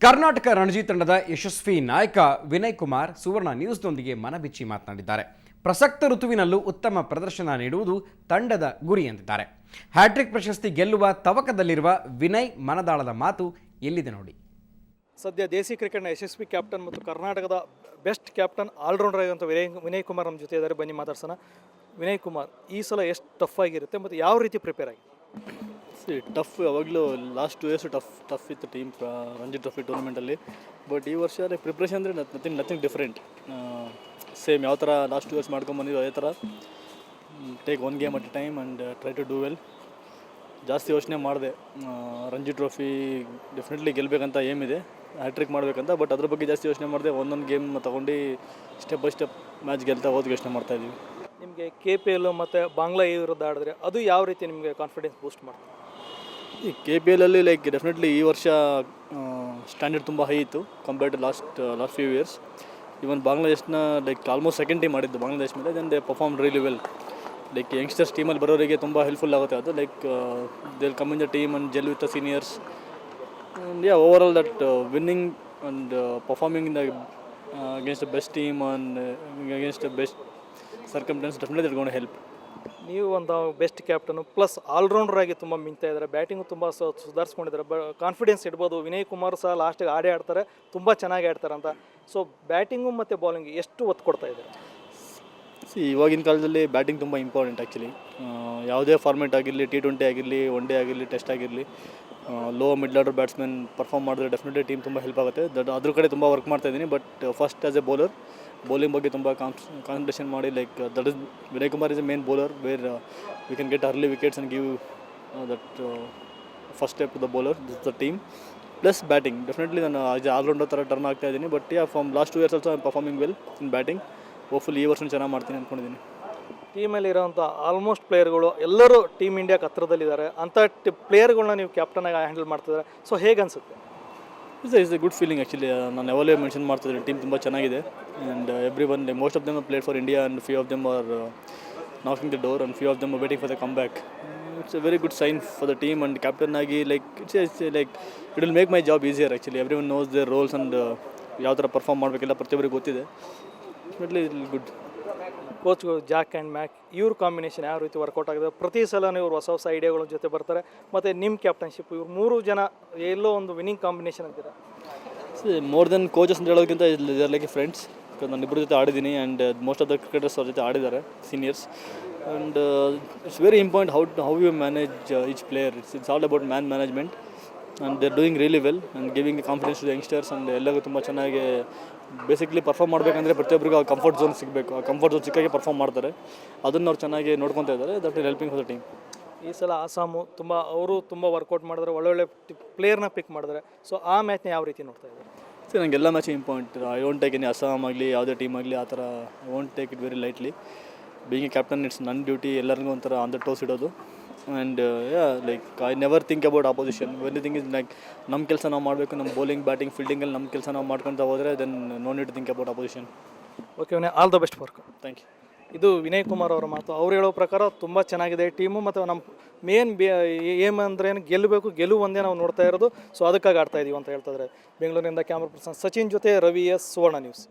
ಕರ್ನಾಟಕ ರಣಜಿ ತಂಡದ ಯಶಸ್ವಿ ನಾಯಕ ವಿನಯ್ ಕುಮಾರ್ ಸುವರ್ಣ ನ್ಯೂಸ್ನೊಂದಿಗೆ ಮನಬಿಚ್ಚಿ ಮಾತನಾಡಿದ್ದಾರೆ. ಪ್ರಸಕ್ತ ಋತುವಿನಲ್ಲೂ ಉತ್ತಮ ಪ್ರದರ್ಶನ ನೀಡುವುದು ತಂಡದ ಗುರಿ ಎಂದಿದ್ದಾರೆ. ಹ್ಯಾಟ್ರಿಕ್ ಪ್ರಶಸ್ತಿ ಗೆಲ್ಲುವ ತವಕದಲ್ಲಿರುವ ವಿನಯ್ ಮನದಾಳದ ಮಾತು ಎಲ್ಲಿದೆ ನೋಡಿ. ಸದ್ಯ ದೇಸಿ ಕ್ರಿಕೆಟ್ನ ಯಶಸ್ವಿ ಕ್ಯಾಪ್ಟನ್ ಮತ್ತು ಕರ್ನಾಟಕದ ಬೆಸ್ಟ್ ಕ್ಯಾಪ್ಟನ್ ಆಲ್ರೌಂಡರ್ ಆಗಿರುವಂಥ ವಿನಯ್ ಕುಮಾರ್ ನಮ್ಮ ಜೊತೆ ಇದ್ದಾರೆ. ಬನ್ನಿ ಮಾತಾಡ್ಸೋಣ. ವಿನಯ್ ಕುಮಾರ್, ಈ ಸಲ ಎಷ್ಟು ಟಫ್ ಆಗಿರುತ್ತೆ ಮತ್ತು ಯಾವ ರೀತಿ ಪ್ರಿಪೇರ್ ಆಗಿ? ಟಫ್ ಯಾವಾಗಲೂ ಲಾಸ್ಟ್ 2 years ಟಫ್ ಇತ್ತು ಟೀಮ್ ರಂಜಿ ಟ್ರೋಫಿ ಟೂರ್ನಮೆಂಟಲ್ಲಿ. ಬಟ್ ಈ ವರ್ಷ ಪ್ರಿಪ್ರೇಷನ್ ಅಂದರೆ ನಥಿಂಗ್ ಡಿಫ್ರೆಂಟ್. ಸೇಮ್ ಯಾವ ಥರ ಲಾಸ್ಟ್ 2 years ಮಾಡ್ಕೊಂಬಂದಿದ್ದು ಅದೇ ಥರ take 1 game at a time and try to do well. ಜಾಸ್ತಿ ಯೋಚನೆ ಮಾಡಿದೆ. ರಂಜಿ ಟ್ರೋಫಿ ಡೆಫಿನೆಟ್ಲಿ ಗೆಲ್ಲಬೇಕಂತ ಏಮ್ ಇದೆ, ಹ್ಯಾಟ್ರಿಕ್ ಮಾಡಬೇಕಂತ. ಬಟ್ ಅದ್ರ ಬಗ್ಗೆ ಜಾಸ್ತಿ ಯೋಚನೆ ಮಾಡಿದೆ. ಒಂದೊಂದು ಗೇಮ್ ತೊಗೊಂಡು ಸ್ಟೆಪ್ ಬೈ ಸ್ಟೆಪ್ ಮ್ಯಾಚ್ ಗೆಲ್ತಾ ಹೋಗಿ ಯೋಚನೆ ಮಾಡ್ತಾಯಿದ್ದೀವಿ. ನಿಮಗೆ KPL ಮತ್ತು ಬಾಂಗ್ಲಾ ವಿರುದ್ಧ ಆಡಿದ್ರೆ ಅದು ಯಾವ ರೀತಿ ನಿಮಗೆ ಕಾನ್ಫಿಡೆನ್ಸ್ ಬೂಸ್ಟ್ ಮಾಡ್ತಾರೆ? ಈ KPL ಅಲ್ಲಿ ಡೆಫಿನೆಟ್ಲಿ ಈ ವರ್ಷ ಸ್ಟ್ಯಾಂಡರ್ಡ್ ತುಂಬ ಹೈ ಇತ್ತು compared to last few years. Even ಬಾಂಗ್ಲಾದೇಶನ ಆಲ್ಮೋಸ್ಟ್ ಸೆಕೆಂಡ್ ಟೀಮ್ ಮಾಡಿದ್ದು ಬಾಂಗ್ಲಾದೇಶ ಮೇಲೆ. Then they perform really well. Youngsters ಟೀಮಲ್ಲಿ ಬರೋರಿಗೆ ತುಂಬ ಹೆಲ್ಪ್ಫುಲ್ ಆಗುತ್ತೆ ಅದು. They will come in the team and gel with the seniors. Over all that winning and performing in the against the best team and against the best circumstances definitely that gonna help. ನೀವು ಒಂದು best captain plus allrounder ಆಗಿ ತುಂಬ ಮಿಂಗ್ತಾ ಇದ್ದಾರೆ. Batting ತುಂಬ ಸುಧಾರಿಸ್ಕೊಂಡಿದ್ದಾರೆ. Confidence ಇಡ್ಬೋದು. ವಿನಯ್ ಕುಮಾರ್ ಸಹ ಲಾಸ್ಟಿಗೆ ಆಡ್ತಾರೆ, ತುಂಬ ಚೆನ್ನಾಗಿ ಆಡ್ತಾರೆ ಅಂತ. ಸೊ ಬ್ಯಾಟಿಂಗು ಮತ್ತು ಬೌಲಿಂಗ್ ಎಷ್ಟು ಒತ್ತು ಕೊಡ್ತಾ ಇದ್ದಾರೆ? ಇವಾಗಿನ ಕಾಲದಲ್ಲಿ ಬ್ಯಾಟಿಂಗ್ ತುಂಬ ಇಂಪಾರ್ಟೆಂಟ್ ಆ್ಯಕ್ಚುಲಿ. ಯಾವುದೇ ಫಾರ್ಮೆಟ್ ಆಗಿರಲಿ, T20 ಆಗಿರಲಿ, ಒನ್ ಡೇ ಆಗಿರಲಿ, ಟೆಸ್ಟ್ ಆಗಿರಲಿ, low middle order batsman perform ಮಾಡಿದ್ರೆ ಡೆಫಿನೆಟ್ಲಿ ಟೀಮ್ ತುಂಬ ಹೆಲ್ಪ್ ಆಗುತ್ತೆ. ಅದ್ರ ಕಡೆ ತುಂಬ ವರ್ಕ್ ಮಾಡ್ತಾಯಿದ್ದೀನಿ. But first as a bowling ಬಗ್ಗೆ ತುಂಬ ಕಾನ್ಸಂಟ್ರೇಷನ್ ಮಾಡಿ that is Vinay Kumar is a main bowler where we can get early wickets and give that first step to the bowler this the team. Plus batting definitely ನಾನು allrounder ಥರ turn ಆಗ್ತಾ ಇದ್ದೀನಿ. But from last 2 years also I am performing well in batting. Hopefully ಈ ವರ್ಷ ಚೆನ್ನಾಗಿ ಮಾಡ್ತೀನಿ ಅಂದ್ಕೊಂಡಿದ್ದೀನಿ. ಟೀಮಲ್ಲಿ ಇರೋವಂಥ ಆಲ್ಮೋಸ್ಟ್ ಪ್ಲೇಯರ್ಗಳು ಎಲ್ಲರೂ ಟೀಮ್ ಇಂಡಿಯಾಕ್ಕೆ ಹತ್ರದಲ್ಲಿದ್ದಾರೆ. ಅಂಥ ಪ್ಲೇಯರ್ಗಳನ್ನ ನೀವು ಕ್ಯಾಪ್ಟನಾಗಿ ಹ್ಯಾಂಡಲ್ ಮಾಡ್ತಿದ್ದಾರೆ. ಸೊ ಹೇಗೆ ಅನಿಸುತ್ತೆ? Is a good feeling actually. ನಾನು ಯಾವಾಗಲೇ ಮೆನ್ಷನ್ ಮಾಡ್ತಿದ್ದೀನಿ ಟೀಮ್ ತುಂಬ ಚೆನ್ನಾಗಿದೆ. And everyone most of them are played for India and few of them are knocking the door and few of them are waiting for the comeback. It's a very good sign for the team. And captain ಆಗಿ it's it will make my job easier actually. Everyone knows their roles and ಯಾವ ಥರ perform ಮಾಡಬೇಕೆಲ್ಲ ಪ್ರತಿಯೊಬ್ಬರಿಗೆ ಗೊತ್ತಿದೆ. Definitely it will good. ಕೋಚ್ಗಳು Jack and Mack ಇವ್ರ combination ಯಾವ ರೀತಿ ವರ್ಕೌಟ್ ಆಗಿದೆ? ಪ್ರತಿ ಸಲ ಇವ್ರು ಹೊಸ ಹೊಸ ಐಡಿಯಾಗಳ ಜೊತೆ ಬರ್ತಾರೆ. ಮತ್ತು ನಿಮ್ಮ ಕ್ಯಾಪ್ಟನ್ಶಿಪ್ ಇವ್ರು 3 ಜನ ಎಲ್ಲೋ ಒಂದು ವಿನ್ನಿಂಗ್ ಕಾಂಬಿನೇಷನ್ ಅಂತೀರಾ? ಮೋರ್ ದೆನ್ ಕೋಚಸ್ ಅಂತ ಹೇಳೋದಕ್ಕಿಂತ ಇದರ್ ಲೈಕ್ ಫ್ರೆಂಡ್ಸ್. ನಾನು ಇಬ್ಬರ ಜೊತೆ ಆಡಿದ್ದೀನಿ and most of the cricketers ಅವ್ರ ಜೊತೆ ಆಡಿದ್ದಾರೆ, seniors. And it's very important how you manage each player. It's all about man management and they are doing really well and giving confidence to the youngsters. And ಎಲ್ಲರಿಗೂ ತುಂಬ ಚೆನ್ನಾಗಿ basically perform ಮಾಡಬೇಕಂದ್ರೆ ಪ್ರತಿಯೊಬ್ಬರಿಗೂ ಆ comfort zone ಸಿಗಬೇಕು. ಆ comfort zone ಸಿಕ್ಕಾಗೆ perform ಮಾಡ್ತಾರೆ. ಅದನ್ನು ಅವ್ರು ಚೆನ್ನಾಗಿ ನೋಡ್ಕೊತಾ ಇದ್ದಾರೆ. That is helping for the team. ಈ ಸಲ ಆಸಾಮು ಅವರು ತುಂಬ ವರ್ಕೌಟ್ ಮಾಡಿದ್ರೆ, ಒಳ್ಳೊಳ್ಳೆ ಪ್ಲೇಯರ್ನ ಪಿಕ್ ಮಾಡಿದ್ರೆ. ಸೊ ಆ ಮ್ಯಾಚ್ನ ಯಾವ ರೀತಿ ನೋಡ್ತಾ ಇದ್ದಾರೆ? ಸರಿ, ನನಗೆ ಎಲ್ಲ match important. I won't take any Assam ಆಗಲಿ ಯಾವುದೇ ಟೀಮ್ ಆಗಲಿ ಆ ಥರ I won't take it very lightly. Being A captain it's ನನ್ನ ಡ್ಯೂಟಿ ಎಲ್ಲರಿಗೂ ಒಂಥರ ಆನ್ ದ ಟೋಸ್ ಇಡೋದು. And I never think about opposition. Everything is ನಮ್ಮ ಕೆಲಸ ನಾವು ಮಾಡಬೇಕು. ನಮ್ಮ ಬೌಲಿಂಗ್, ಬ್ಯಾಟಿಂಗ್, ಫೀಲ್ಡಿಂಗಲ್ಲಿ ನಮ್ಮ ಕೆಲಸ ನಾವು ಮಾಡ್ಕೊತಾ ಹೋದರೆ then no need to think about opposition. Okay Vinay, all the best work. Thank you. ಇದು ವಿನಯ್ ಕುಮಾರ್ ಅವರ ಮಾತು. ಅವ್ರು ಹೇಳೋ ಪ್ರಕಾರ ತುಂಬ ಚೆನ್ನಾಗಿದೆ ಟೀಮು. ಮತ್ತು ನಮ್ಮ ಮೇನ್ ಏಮ್ ಅಂದರೆ ಗೆಲುವು ಒಂದೇ ನಾವು ನೋಡ್ತಾ ಇರೋದು. ಸೊ ಅದಕ್ಕಾಗಿ ಆಡ್ತಾ ಇದೀವಿ ಅಂತ ಹೇಳ್ತಾ ಇದ್ದಾರೆ. ಬೆಂಗಳೂರಿನಿಂದ ಕ್ಯಾಮ್ರಾ ಪರ್ಸನ್ ಸಚಿನ್ ಜೊತೆ ರವಿ ಎಸ್, ಸುವರ್ಣ ನ್ಯೂಸ್.